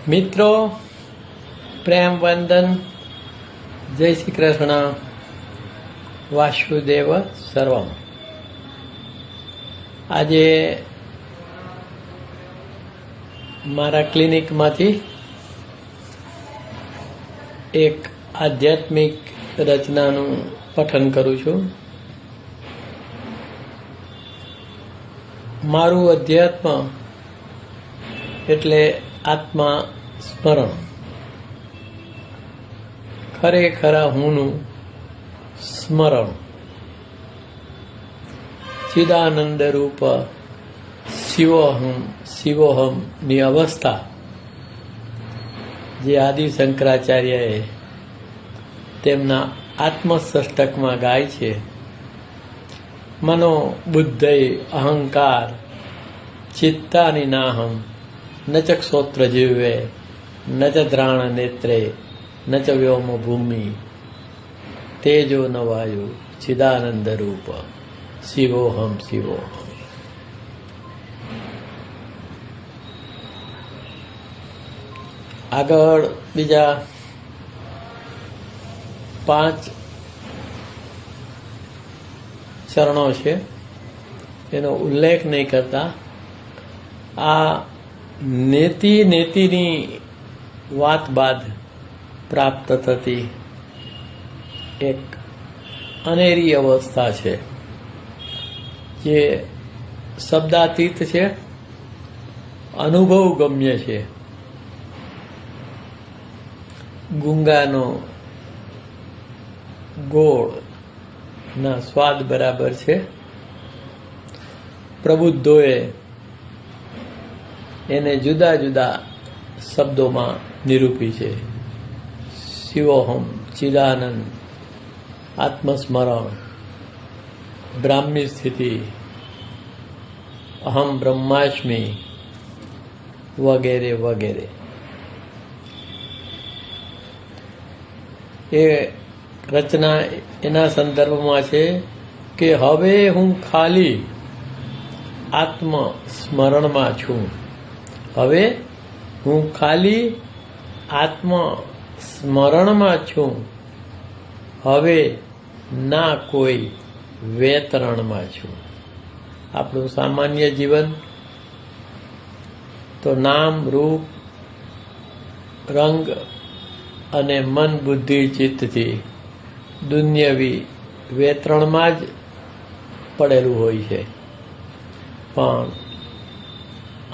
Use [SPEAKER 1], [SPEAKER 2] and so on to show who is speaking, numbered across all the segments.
[SPEAKER 1] મિત્રો, પ્રેમ વંદન, જય શ્રી કૃષ્ણ, વાસુદેવ સર્વમ. આજે મારા ક્લિનિકમાંથી એક આધ્યાત્મિક રચનાનું પઠન કરું છું. મારું અધ્યાત્મ એટલે આત્મા સ્મરણ, ખરેખરા હુંનું સ્મરણ, ચિદાનંદ રૂપ શિવોહમની અવસ્થા જે આદિ શંકરાચાર્યએ તેમના આત્મષષ્ટકમાં ગાય છે. મનો બુદ્ધય અહંકાર ચિત્તાની નાહમ ન ચ ક્ષોત્ર જીવે ન ચ દ્રાણ નેત્રે ન ચ વ્યોમ ભૂમિ તેજો ન વાયુ ચિદાનંદ રૂપ શિવોહમ શિવોહમ. આગળ બીજા 5 ચરણો છે, એનો ઉલ્લેખ નહીં કરતા. આ નેતિની વાત બાદ પ્રાપ્ત થતી એક અનેરી અવસ્થા છે, જે શબ્દાતીત છે, અનુભવ ગમ્ય છે. ગુંગાનો ગોળ ના સ્વાદ બરાબર છે. પ્રબુદ્ધોએ એને જુદા જુદા શબ્દોમાં નિરૂપી છે. શિવોહમ, ચિદાનંદ, આત્મસ્મરણ, બ્રાહ્મી સ્થિતિ, અહમ બ્રહ્માસ્મિ વગેરે વગેરે. એ રચના એના સંદર્ભમાં છે કે હવે હું ખાલી આત્મ સ્મરણમાં છું. હવે હું ખાલી આત્મ સ્મરણમાં છું. હવે ના કોઈ વેતરણમાં છું. આપણું સામાન્ય જીવન તો નામ, રૂપ, રંગ અને મન, બુદ્ધિ, ચિત્તથી દુન્યવી વેતરણમાં જ પડેલું હોય છે. પણ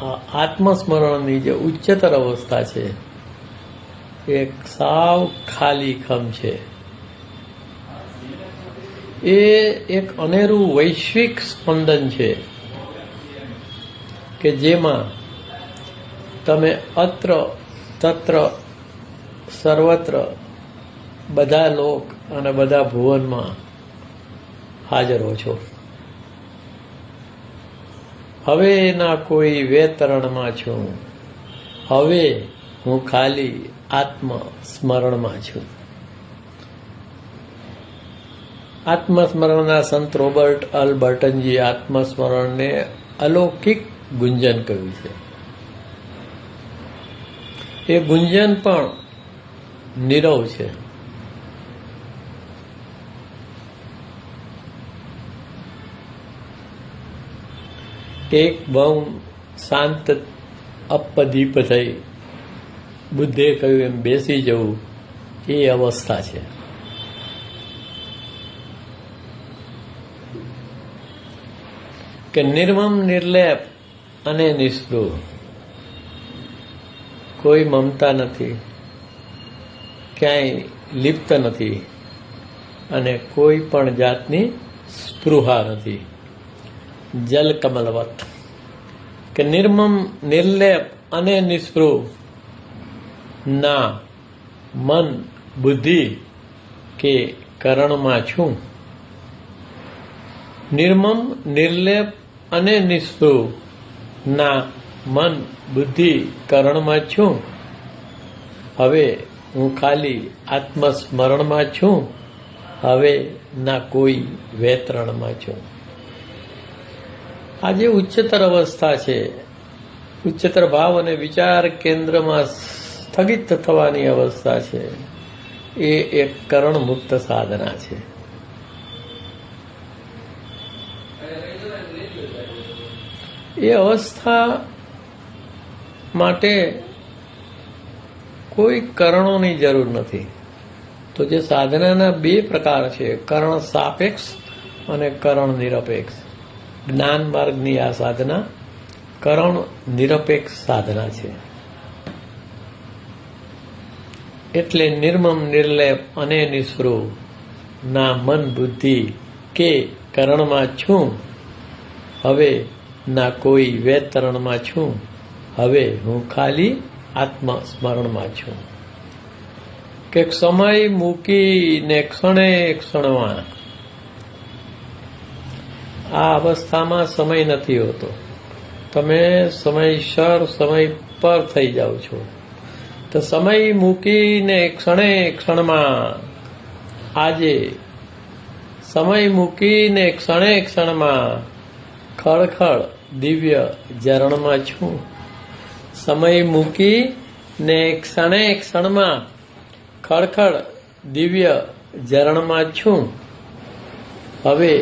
[SPEAKER 1] આ આત્મસ્મરણની જે ઉચ્ચતર અવસ્થા છે, એક સાવ ખાલી ખમ છે. એ એક અનેરું વૈશ્વિક સ્પંદન છે કે જેમાં તમે અત્ર તત્ર સર્વત્ર બધા લોક અને બધા ભુવનમાં હાજર હો છો. હવે એના કોઈ વેતરણમાં છું. હવે હું ખાલી આત્મ સ્મરણમાં છું. આત્મસ્મરણના સંત રોબર્ટ અલબર્ટનજી આત્મસ્મરણને અલૌકિક ગુંજન કહ્યું છે. એ ગુંજન પણ નીરવ છે. એક બહુ શાંત અપદીપ થઈ બુદ્ધે કહ્યું એમ બેસી જવું, એ અવસ્થા છે. કે નિર્મમ, નિર્લેપ અને નિસ્પૃહ, કોઈ મમતા નથી, ક્યાંય લિપ્ત નથી અને કોઈ પણ જાતની સ્પૃહા નથી. જલકમલવત કે નિર્મમ, નિર્લેપ અને નિસ્પૃહ ના મન, બુદ્ધિ કે કરણમાં છું. નિર્મમ, નિર્લેપ અને નિસ્પૃહ ના મન, બુદ્ધિ, કરણમાં છું. હવે હું ખાલી આત્મસ્મરણમાં છું. હવે ના કોઈ વેતરણમાં છું. આ જે ઉચ્ચતર અવસ્થા છે, ઉચ્ચતર ભાવ અને વિચાર કેન્દ્રમાં સ્થગિત થવાની અવસ્થા છે એ એક કરણ મુક્ત સાધના છે. એ અવસ્થા માટે કોઈ કરણોની જરૂર નથી. તો જે સાધનાના બે પ્રકાર છે, કરણ સાપેક્ષ અને કરણ નિરપેક્ષ. જ્ઞાન માર્ગની આ સાધના કરણ નિરપેક્ષ સાધના છે. એટલે નિર્મમ નિર્લેપ અને નિસ્પૃહ ના મન બુદ્ધિ કે કરણમાં છું હવે, ના કોઈ વેતરણમાં છું હવે, હું ખાલી આત્મસ્મરણમાં છું. કે સમય મૂકીને ક્ષણે ક્ષણમાં, આ અવસ્થામાં સમય નથી હોતો. તમે સમયસર સમય પર થઈ જાઓ છો. તો સમય મૂકીને ક્ષણે ક્ષણમાં, આજે સમય મૂકીને ક્ષણે ક્ષણમાં ખળખળ દિવ્ય ઝરણમાં છું. સમય મૂકીને ક્ષણે ક્ષણમાં ખળખળ દિવ્ય ઝરણમાં છું હવે,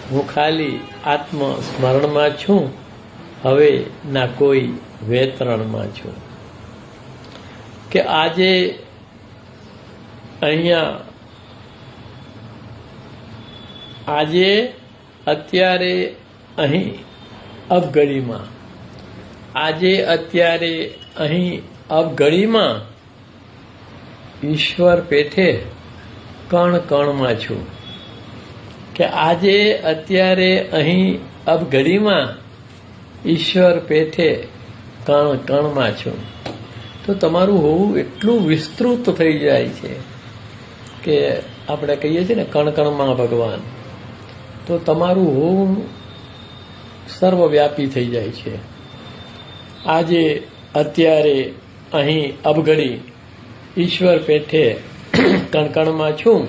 [SPEAKER 1] હું ખાલી આત્મસ્મરણમાં છું હવે, ના કોઈ વેતરણમાં છું. કે આજે અહીંયા, આજે અત્યારે અહીં અબઘડીમાં, આજે અત્યારે અહીં અબઘડીમાં ઈશ્વર પેઠે કણ કણમાં છું. કે આજે અત્યારે અહીં અબઘડીમાં ઈશ્વર પેઠે કણ કણમાં છું. તો તમારું હોવું એટલું વિસ્તૃત થઈ જાય છે કે આપણે કહીએ છીએ ને કણ કણમાં ભગવાન. તો તમારું હોવું સર્વવ્યાપી થઈ જાય છે. આજે અત્યારે અહીં અબઘડી ઈશ્વર પેઠે કણકણમાં છું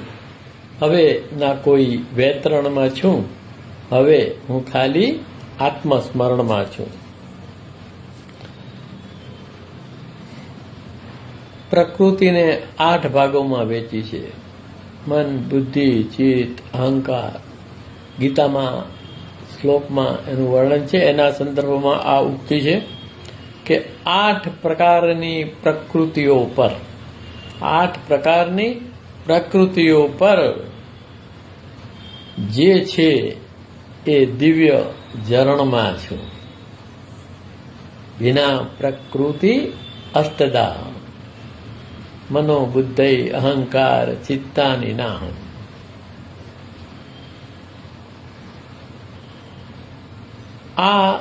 [SPEAKER 1] હવે, ના કોઈ વેતરણમાં છું હવે, હું ખાલી આત્મસ્મરણમાં છું. પ્રકૃતિને 8 ભાગોમાં વહેંચી છે. મન, બુદ્ધિ, ચિત્ત, અહંકાર. ગીતામાં શ્લોકમાં એનું વર્ણન છે. એના સંદર્ભમાં આ ઉક્તિ છે કે 8 પ્રકારની પ્રકૃતિઓ પર, 8 પ્રકારની પ્રકૃતિઓ પર જે છે એ દિવ્ય ઝરણમાં છું. વિના પ્રકૃતિ અષ્ટદા મનો બુદ્ધૈ અહંકાર ચિત્તાની નાહમ. આ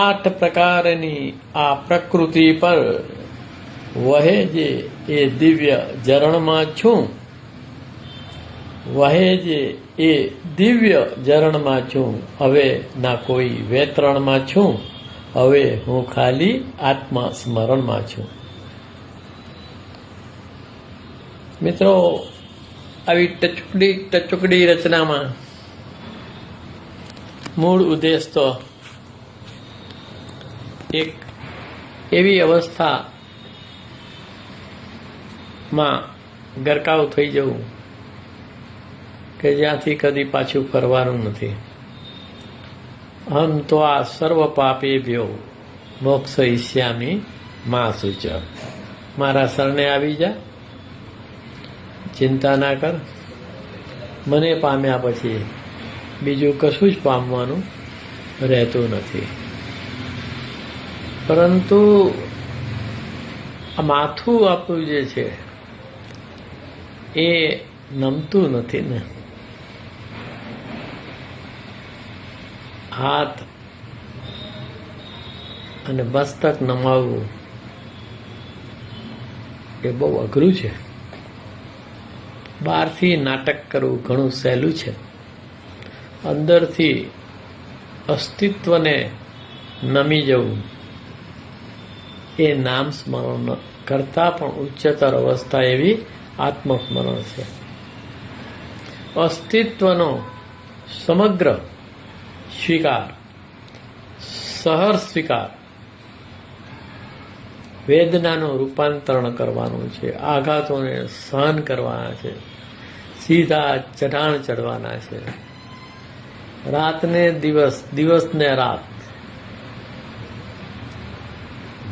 [SPEAKER 1] 8 પ્રકારની આ પ્રકૃતિ પર વહે જે એ દિવ્ય ઝરણમાં છું, વહે જે એ દિવ્ય ઝરણમાં છું હવે, ના કોઈ વેતરણમાં છું હવે, હું ખાલી આત્મસ્મરણમાં છું. મિત્રો, આવી ટચુકડી રચનામાં મૂળ ઉદ્દેશ તો એક એવી અવસ્થામાં ગરકાવ થઈ જવું કે જ્યાંથી કદી પાછું ફરવાનું નથી. અહમ તો આ સર્વ પાપેભ્યો મોક્ષયિષ્યામિ મા શુચ. મારા શરણે આવી જા, ચિંતા ના કર. મને પામ્યા પછી બીજું કશું જ પામવાનું રહેતું નથી. પરંતુ આ માથું આપણું જે છે એ નમતું નથી ને. હાથ અને મસ્તક નમાવવું એ બહુ અઘરું છે. બહારથી નાટક કરવું ઘણું સહેલું છે. અંદરથી અસ્તિત્વને નમી જવું એ નામ સ્મરણ કરતાં પણ ઉચ્ચતર અવસ્થા એવી આત્મસ્મરણ છે. અસ્તિત્વનો સમગ્ર સ્વીકાર, સહર સ્વીકાર વેદનાનું રૂપાંતરણ કરવાનું છે, આઘાતોને સહન કરવાના છે, સીધા ચઢાણ ચડવાના છે, રાતને દિવસ, દિવસને રાત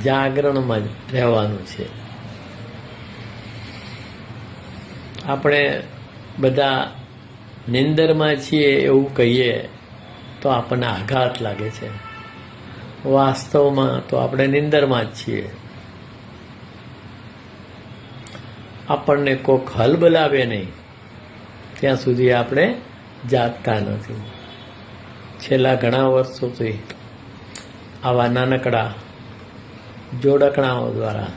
[SPEAKER 1] જાગરણમાં જ રહેવાનું છે. આપણે બધા નિંદરમાં છીએ એવું કહીએ તો આપણને આઘાત લાગે છે. વાસ્તવમાં તો આપણે નિંદરમાં જ છીએ. આપણને કોક હલબલાવે નહીં ત્યાં સુધી આપણે જાગતા નથી. છેલ્લા ઘણા વર્ષોથી આવા નાનકડા જોડકણાઓ દ્વારા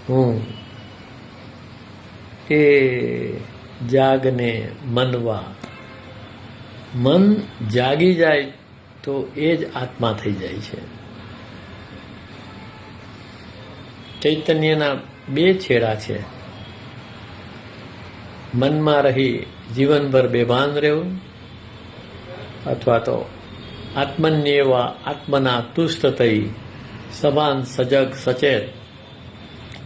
[SPEAKER 1] હું એ જાગને મનવા, મન જાગી જાય તો એ જ આત્મા થઈ જાય છે. ચૈતન્યના બે છેડા છે. મનમાં રહી જીવનભર બેભાન રહેવું, અથવા તો આત્મન્યેવા આત્મના તુષ્ટ થઈ સભાન સજગ સચેત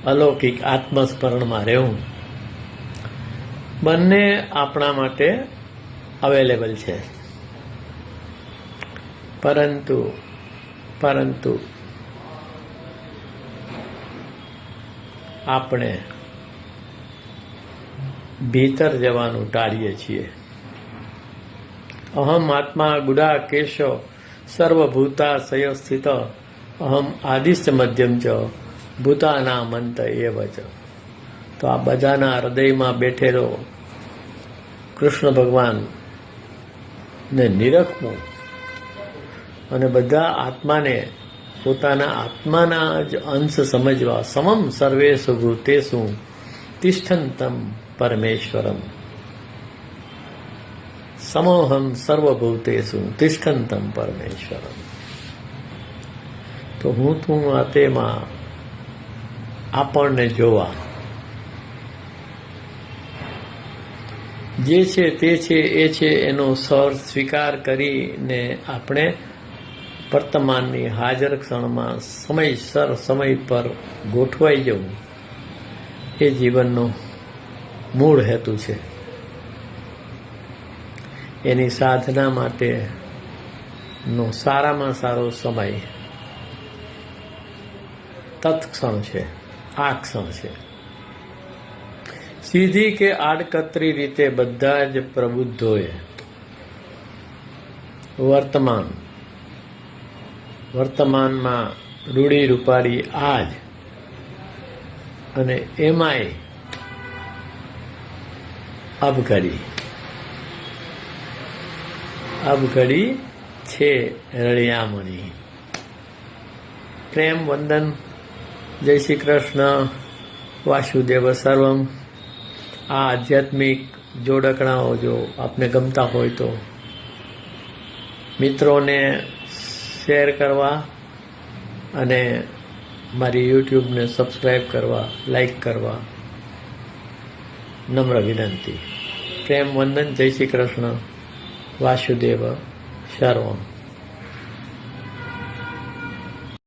[SPEAKER 1] અલૌકિક આત્મસ્મરણમાં રહેવું. બંને આપણા માટે અવેલેબલ છે. પરંતુ આપણે ભીતર જવાનું ટાળીએ છીએ. અહમ આત્મા ગુડા કેશો સર્વભૂતાશય સ્થિત અહમ આદિશ્ચ મધ્યમ ચ ભૂતાના મંત એવ ચ. તો આ બધાના હૃદયમાં બેઠેલો કૃષ્ણ ભગવાન ને નિરખવું અને બધા આત્માને પોતાના આત્માના જ અંશ સમજવા. સમમ સર્વેષુ ભૂતેષુ તિષ્ઠન્તમ પરમેશ્વરમ. સમોહમ સર્વભૂતેષુ તિષ્ઠન્તમ પરમેશ્વરમ. તો હું તું આ તેમાં આપણને જોવા, જે છે તે છે એ છે એનો સ્વીકાર કરીને આપણે વર્તમાનની હાજર ક્ષણમાં સમયસર સમય પર ગોઠવાઈ જવું એ જીવનનો મૂળ હેતુ છે. એની સાધના માટેનો સારામાં સારો સમય તત્ક્ષણ છે, આ ક્ષણ છે. સીધી કે આડકતરી રીતે બધા જ પ્રબુદ્ધોએ વર્તમાનમાં રૂડી રૂપાડી આજ, અને એમાંય અબઘડી છે રળિયામણી. પ્રેમ વંદન. જય શ્રી કૃષ્ણ. વાસુદેવ સર્વમ. આ આધ્યાત્મિક જોડકણાઓ જો આપને ગમતા હોય તો મિત્રોને શેર કરવા અને મારી યુટ્યુબને સબસ્ક્રાઈબ કરવા, લાઈક કરવા નમ્ર વિનંતી. પ્રેમ વંદન. જય શ્રી કૃષ્ણ. વાસુદેવ સર્વમ.